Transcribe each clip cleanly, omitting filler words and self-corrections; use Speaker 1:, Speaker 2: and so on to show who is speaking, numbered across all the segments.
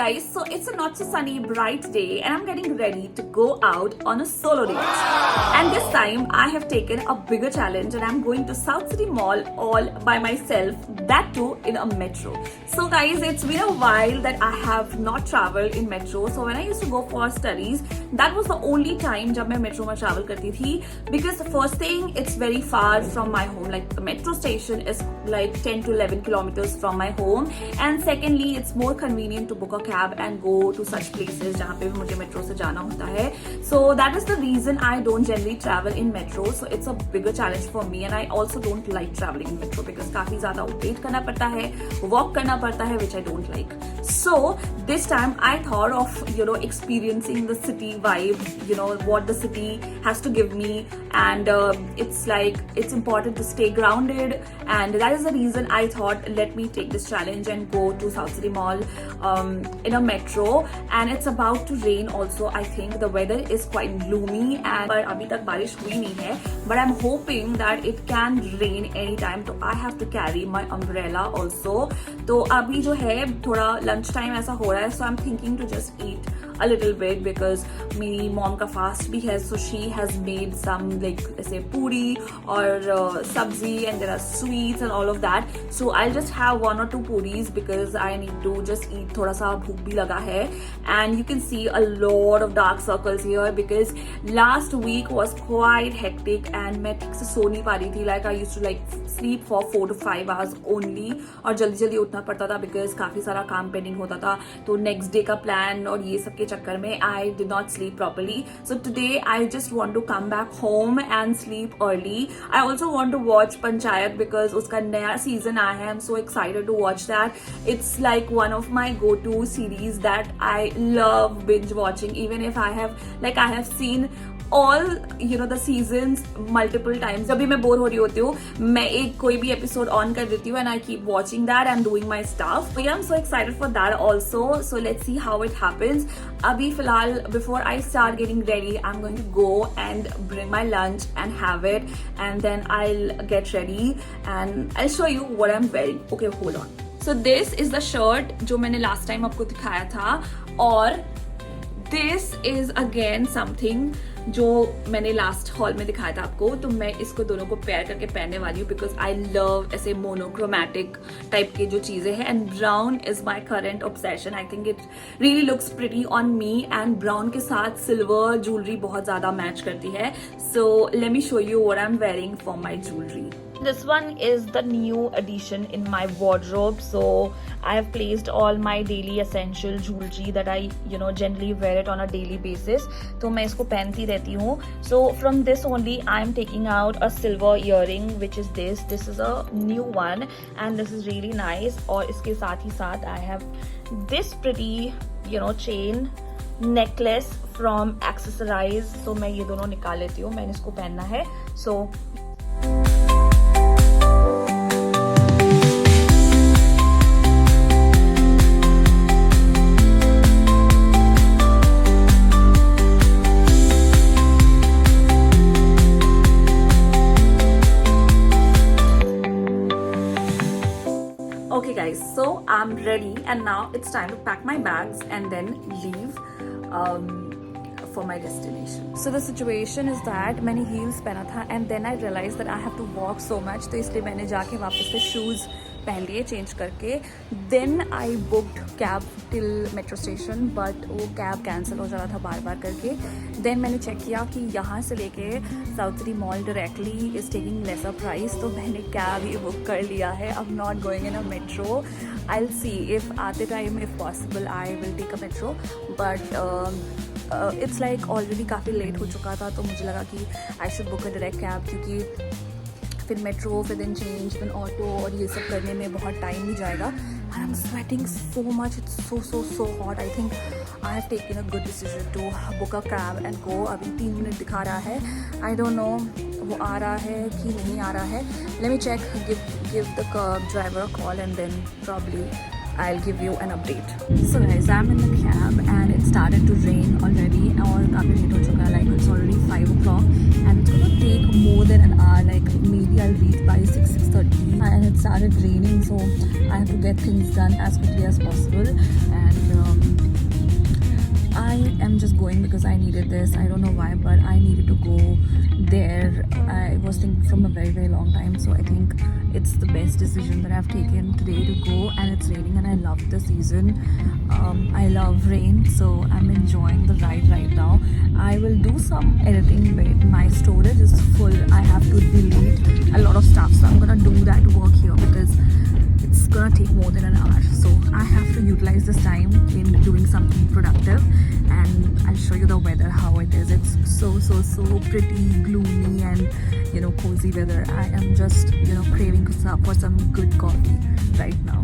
Speaker 1: guys, so it's a not so sunny bright day and I'm getting ready to go out on a solo date. And this time I have taken a bigger challenge and I'm going to South City Mall all by myself, that too in a metro. So guys, it's been a while that I have not traveled in metro. So when I used to go for studies, that was the only time जब मैं metro में travel करती थी, because the first thing, it's very far from my home. Like the metro station is like 10 to 11 kilometers from my home, and secondly it's more convenient to book a cab and go to such places जहाँ पे भी मुझे metro से जाना होता है. So that is the reason I don't generally travel in metro. So it's a bigger challenge for me, and I also don't like traveling in metro because काफी ज़्यादा wait करना पड़ता है, walk करना पड़ता है, which I don't like. So this time I thought of experiencing the city vibe, what the city has to give me, and it's important to stay grounded, and that is the reason I thought let me take this challenge and go to South City Mall in a metro. And it's about to rain also. I think the weather is quite gloomy, and पर अभी तक बारिश हुई नहीं है, but I'm hoping that it can rain anytime. So I have to carry my umbrella also. तो अभी जो है थोड़ा lunch time ऐसा हो रहा है, so I'm thinking to just eat a little bit because मेरी mom का fast भी है, so she has made some like ऐसे पूरी और sabzi, and there are sweets and all of that. So I'll just have 1 or 2 puris because I need to just eat. थोड़ा सा भूख भी लगा है, and you can see a lot of dark circles here because last week was quite hectic and मैं ठीक से सो नहीं पा रही थी. Like I used to like sleep for 4 to 5 hours only, और जल्दी जल्दी उठना पड़ता था because काफी सारा काम पेंडिंग होता था. तो नेक्स्ट डे का प्लान और ये सब के चक्कर में I did not sleep properly. So today I just want to come back home and sleep early. I also want to watch Panchayat because उसका नया season आया है. I'm so excited to watch that. It's like one of my go-to series that I love binge watching, even if I have seen all the seasons multiple times. जब भी मैं bore हो रही होती हूँ, मैं एक कोई भी episode on कर देती हूँ and I keep watching that and doing my stuff. So yeah, I'm so excited for that also. So let's see how it happens. अभी फिलहाल before I start getting ready, I'm going to go and bring my lunch and have it, and then I'll get ready and I'll show you what I'm wearing. Okay, hold on. So this is the shirt जो मैंने last time आपको दिखाया था, और this is again something जो मैंने last hall में दिखाया था आपको. तो मैं इसको दोनों को पेयर करके पहनने वाली हूँ बिकॉज आई लव ऐसे मोनोक्रोमैटिक टाइप के जो चीजें हैं, and brown is my current obsession. I think it really looks pretty on me, and brown के साथ सिल्वर ज्वेलरी बहुत ज्यादा मैच करती है. So let me show you what I am wearing for my jewellery. This one is the new addition in my wardrobe. So I have placed all my daily essential jewelry that I generally wear it on a daily basis. तो मैं इसको पहनती रहती हूँ. So from this only I am taking out a silver earring which is this. This is a new one and this is really nice. और इसके साथ ही साथ I have this pretty chain necklace from Accessorize. So मैं ये दोनों निकाल लेती हूँ. मैंने इसको पहनना है. So okay guys, so I'm ready and now it's time to pack my bags and then leave for my destination. So the situation is that मैंने heels पहना था and then I realized that I have to walk so much, तो इसलिए मैंने जाके वापस से shoes पहन लिए चेंज करके. Then I booked cab till metro station, but वो cab cancel हो जा रहा था बार बार करके. Then मैंने चेक किया कि यहाँ से लेके South City Mall directly is taking lesser price, तो मैंने cab ही book कर लिया है. I'm not going in a metro. I'll see if आते time if possible I will take a metro, but it's like already काफ़ी late हो चुका था, तो मुझे लगा कि I should book a direct cab क्योंकि फिर मेट्रो, फिर देन चेंज, फिर ऑटो और ये सब करने में बहुत टाइम भी जाएगा. I am sweating so much, it's so hot. I think I have taken a good decision to book a cab and go. अभी 3 मिनट दिखा रहा है. आई डोंट नो वो आ रहा है कि नहीं आ रहा है. Let me check, give the driver a call and then probably I'll give you an update. So guys, I'm in the cab and it started to rain already और काफ़ी late हो चुका है, like it's already 5 o'clock and it's gonna take more than an hour, like maybe I'll reach by 6:30 and it started raining, so I have to get things done as quickly as possible. And I am just going because I needed this. I don't know why, but I needed to go there. I was thinking from a very long time, so I think it's the best decision that I've taken today to go. And it's raining and I love the season. I love rain, so I'm enjoying the ride right now. I will do some editing bit. My storage is full. I have to delete a lot of stuff, so I'm gonna do that work here because it's gonna take more than an hour, so I have to utilize this time in doing something productive. And I'll show you the weather, how it is. It's so pretty gloomy and cozy weather. I am just craving for some good coffee right now.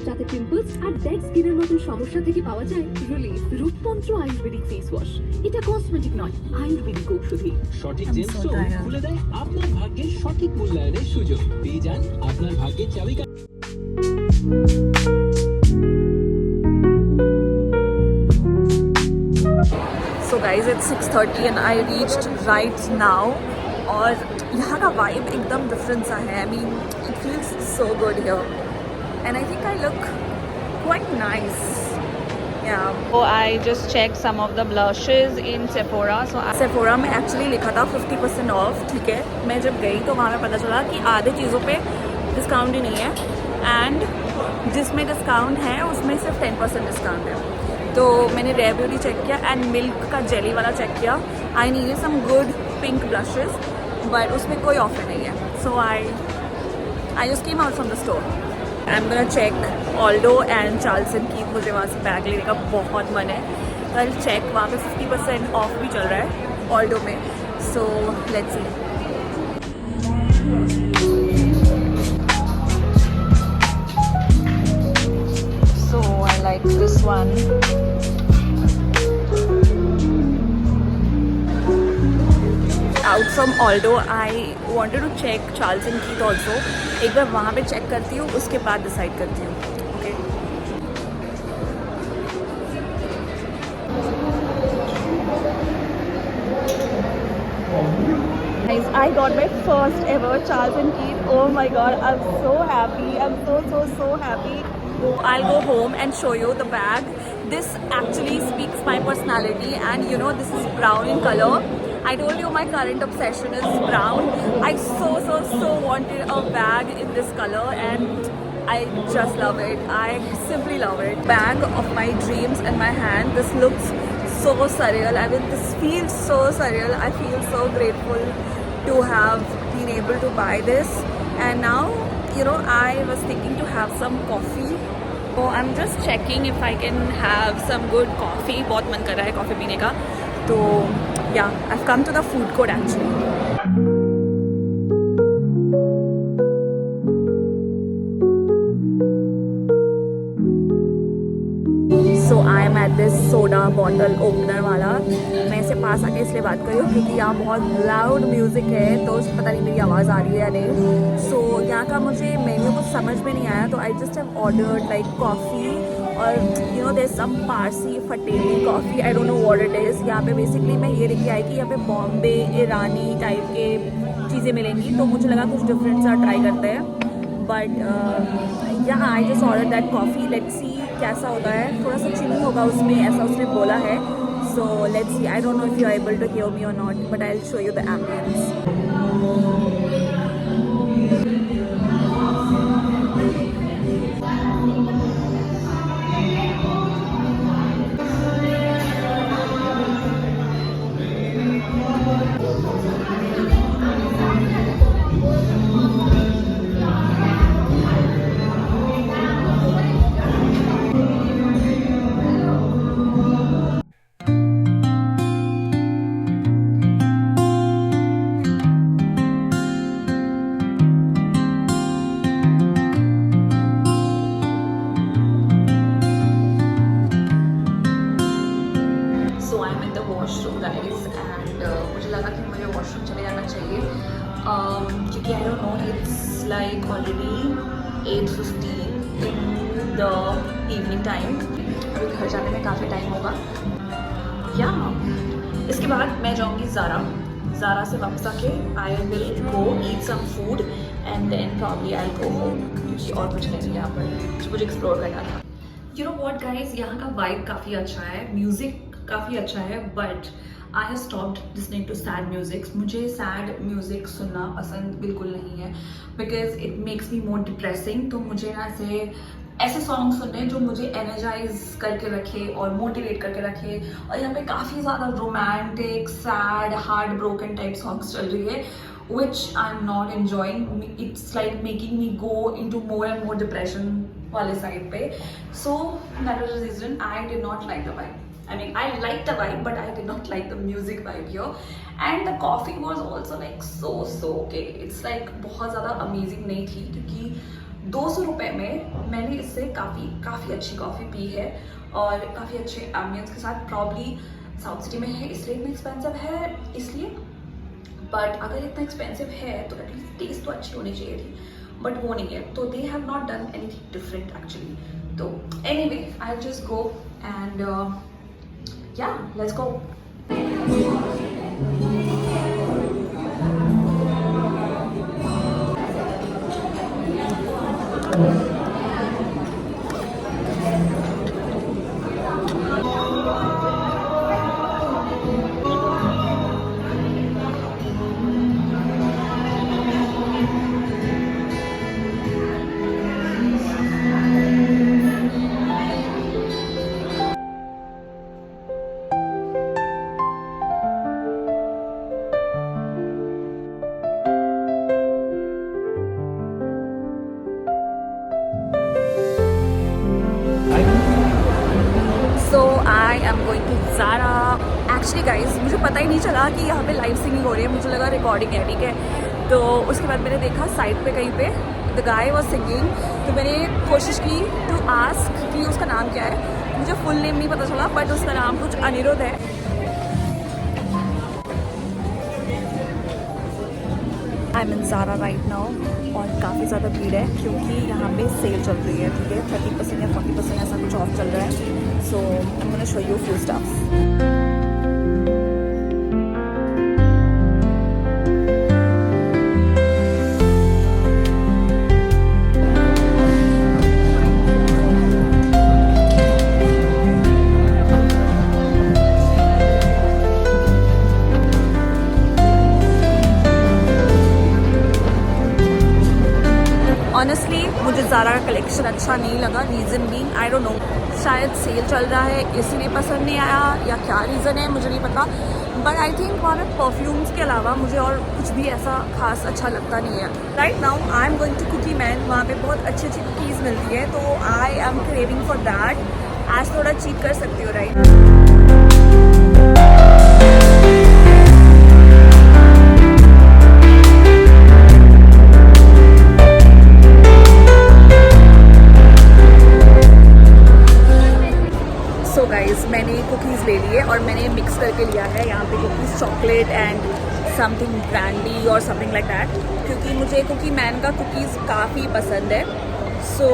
Speaker 2: যাতে pimples আর dead স্কিনের মতো সমস্যা থেকে পাওয়া যায় relief. রূপমন্ত্র Ayurvedic face wash, এটা cosmetic নয়, আয়ুর্বেদিক ঔষধি।
Speaker 3: সঠিক জেমস্টোন খুলে দেয় আপনার ভাগ্যের সঠিক মূল্যায়নের সুযোগ। পেয়ে যান আপনার ভাগ্যের চাবিকাঠি।
Speaker 1: So guys, it's 6:30 and I reached right now. और यहाँ का vibe एकदम different सा है. I mean, it feels so good here. And I think I look quite nice. Yeah. So I just checked some of the blushes in Sephora. So Sephora में actually लिखा था 50% off. ठीक है. मैं जब गई तो वहाँ पे पता चला कि आधे चीज़ों पे डिस्काउंट ही नहीं है. And जिसमें डिस्काउंट है उसमें सिर्फ 10% डिस्काउंट है. तो मैंने रेयर ब्यूटी चेक किया एंड मिल्क का जेली वाला चेक किया. I needed some good pink blushes but उसमें कोई ऑफर नहीं है. So I just came out from the store. I am gonna check Aldo and Charles and Keith. मुझे वहाँ से बैग लेने का बहुत मन है. कल चेक वहाँ पे 50% ऑफ भी चल रहा है ऑल्डो में. सो let's C. So I like this one. Out from Aldo, I wanted to check Charles and Keith also. एक बार वहाँ पे चेक करती हूँ, उसके बाद डिसाइड करती हूँ. Okay. Guys, I got my first ever Charles and Keith. Oh my god, I'm so happy. I'm so happy. I'll go home and show you the bag. This actually speaks my personality, and this is brown in color. I told you my current obsession is brown. I so wanted a bag in this color and I just love it. I simply love it. Bag of my dreams in my hand. This looks so surreal. I mean, this feels so surreal. I feel so grateful to have been able to buy this. And now, I was thinking to have some coffee. So I'm just checking if I can have some good coffee. बहुत मन कर रहा है coffee पीने का. तो yeah, I've come to the food court actually. So I am at this soda bottle opener वाला. मैं इसे पास आके इसलिए बात कर रही हूँ क्योंकि यहाँ बहुत लाउड म्यूज़िक है, तो पता नहीं मेरी आवाज़ आ रही है या नहीं. सो यहाँ का मुझे मेन्यू कुछ समझ में नहीं आया, तो I just have ordered like coffee और देयर सम पारसी फटेली coffee. I don't know what it is. यहाँ पे बेसिकली मैं ये लेके आई कि यहाँ पे बॉम्बे ईरानी टाइप के चीज़ें मिलेंगी, तो मुझे लगा कुछ डिफरेंट सा ट्राई करते हैं. But I just order that coffee. Let's see कैसा होता है. थोड़ा सा चीनी होगा उसमें, ऐसा उसने बोला है. So let's see. I don't know if you are able to hear me or not, but I will show you the ambience. लगा कि मुझे वॉशरूम चले जाना चाहिए, क्योंकि I don't know it's like already 8:15 in the evening time. अभी घर जाने में काफ़ी टाइम होगा। या इसके बाद मैं जाऊँगी ज़ारा से वापस आके I will go eat some food and then probably I go home, क्योंकि और कुछ नहीं है यहाँ पर जो मुझे एक्सप्लोर करना था। यू नो व्हाट गाइस, यहाँ का वाइब काफ़ी अच्छा है, म्यूज़िक काफ़ी अच्छा है, but I have stopped listening to sad music. मुझे सैड म्यूज़िक सुनना पसंद बिल्कुल नहीं है, because it makes me more depressing. तो मुझे ना ऐसे सॉन्ग सुनने जो मुझे एनर्जाइज करके रखे और मोटिवेट करके रखे। और यहाँ पे काफ़ी ज़्यादा romantic, sad, heart broken type songs चल रही है, which I'm not enjoying. It's like making me go into more and more depression वाले side पे. So that was the reason I did not like the vibe. I mean, I liked the vibe, but I did not like the music vibe here. And the coffee was also like so okay. It's like बहुत ज़्यादा amazing नहीं थी, क्योंकि 200 रुपये में मैंने इससे काफ़ी अच्छी कॉफ़ी पी है और काफ़ी अच्छे एम्बियंस के साथ। प्रॉब्ली साउथ सिटी में है इसलिए इतना एक्सपेंसिव है, इसलिए। बट अगर इतना एक्सपेंसिव है तो एटलीस्ट टेस्ट तो अच्छी होनी चाहिए थी, बट वो नहीं है। तो they have not done anything different actually. तो anyway I will just go and या लेट्स गो। एक्चुअली गाइज मुझे पता ही नहीं चला कि यहाँ पे लाइव सिंगिंग हो रही है, मुझे लगा रिकॉर्डिंग है, ठीक है। तो उसके बाद मैंने देखा साइड पे कहीं पे द गाय वाज सिंगिंग, तो मैंने कोशिश की टू आस्क कि उसका नाम क्या है। मुझे फुल नेम नहीं पता चला, बट उसका नाम कुछ अनिरुद्ध है। I am in Zara right now और काफ़ी ज़्यादा भीड़ है, क्योंकि यहाँ पे सेल चल रही है, ठीक है। 30% या 40% ऐसा कुछ ऑफ चल रहा है। So I am gonna show you few stuffs. Honestly मुझे ज़ारा का कलेक्शन अच्छा नहीं लगा। रीज़न भी आई डोंट नो, शायद सेल चल रहा है इसलिए पसंद नहीं आया, या क्या रीज़न है मुझे नहीं पता। बट आई थिंक वहाँ पे परफ्यूम्स के अलावा मुझे और कुछ भी ऐसा खास अच्छा लगता नहीं है। Right now I am going to Cookie Man, वहाँ पे बहुत अच्छी अच्छी कुकीज़ मिलती है, तो I am craving for that. आज थोड़ा चीट कर सकती हो, राइट। मैंने कुकीज़ ले लिए और मैंने मिक्स करके लिया है यहाँ पे cookies, chocolate and something brandy और समथिंग लाइक दैट, क्योंकि मुझे कुकी मैन का कुकीज़ काफ़ी पसंद है। सो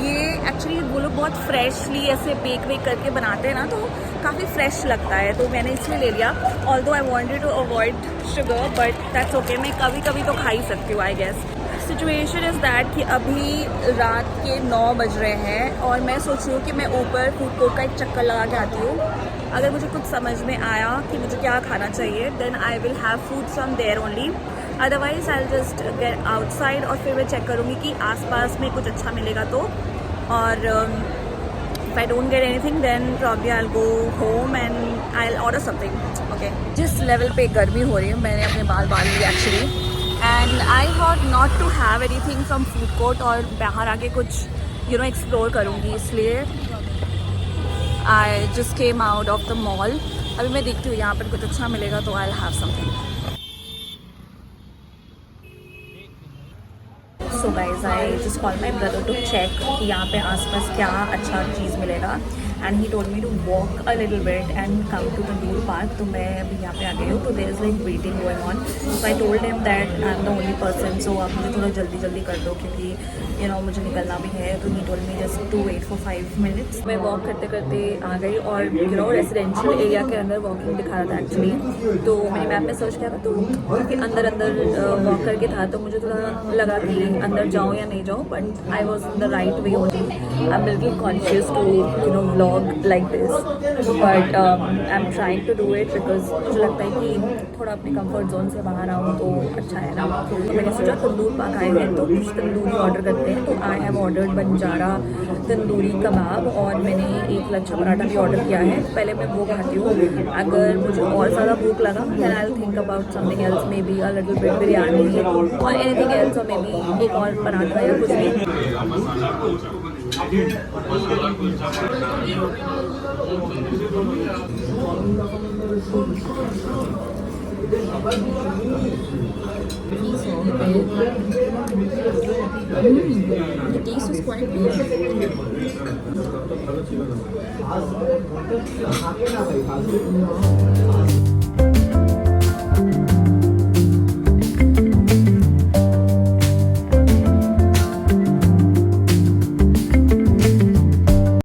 Speaker 1: ये एक्चुअली वो लोग बहुत फ्रेशली ऐसे बेक वेक करके बनाते हैं ना, तो काफ़ी फ्रेश लगता है, तो मैंने इसलिए ले लिया। Although I wanted to avoid sugar, but that's okay, मैं कभी कभी तो खा ही सकती हूँ I guess. Situation is that कि अभी रात के 9 बज रहे हैं और मैं सोच रही हूँ कि मैं ऊपर फूड कोर्ट का एक चक्कर लगा के आती हूँ। अगर मुझे कुछ समझ में आया कि मुझे क्या खाना चाहिए, then I will have food from there only, otherwise I will just get outside और फिर मैं चेक करूँगी कि आसपास में कुछ अच्छा मिलेगा तो। और if I don't get anything then probably I will go home and I will order something. Okay, जिस लेवल पे गर्मी हो रही है, मैंने अपने बाल लिए actually, and I thought not to have anything from food court और बाहर आके कुछ एक्सप्लोर करूँगी, इसलिए I just came out of the mall. अभी मैं देखती हूँ यहाँ पर कुछ अच्छा मिलेगा तो I will have something. So guys I just call my brother to check कि यहाँ पे आसपास क्या अच्छा चीज़ मिलेगा, and he told me to walk a little bit and come to Tandoor park. तो मैं अभी यहाँ पे आ गई हूँ. तो there is like waiting going on. So I told him that I am the only person, so आप मुझे थोड़ा जल्दी कर दो क्योंकि यू नो मुझे निकलना भी है. तो he told me just to wait for 5 minutes. मैं वॉक करते करते आ गई और यू नो रेजिडेंशियल एरिया के अंदर वॉकिंग दिखा रहा था एक्चुअली. तो मैंने मैप में सर्च किया था तो क्योंकि अंदर वॉक करके था तो मुझे थोड़ा लगा कि अंदर जाऊँ या नहीं जाऊँ. But I was in the right way only. I am little conscious to you know vlog like this, but I am trying to do it because मुझे लगता है कि थोड़ा अपने कंफर्ट जोन से बाहर आऊँ तो अच्छा है ना. तो मैंने सोचा तंदूर पाक आए हैं तो कुछ तंदूरी ऑर्डर करते हैं. तो I have ordered Banjara tandoori kebab और मैंने एक लच्छा पराठा भी ऑर्डर किया है. पहले मैं वो खाती हूँ. अगर मुझे और ज़्यादा भूख लगा then I'll think about something else, maybe a little bit biryani or anything else, or maybe एक और पराठा या कुछ भी. The taste is quite good.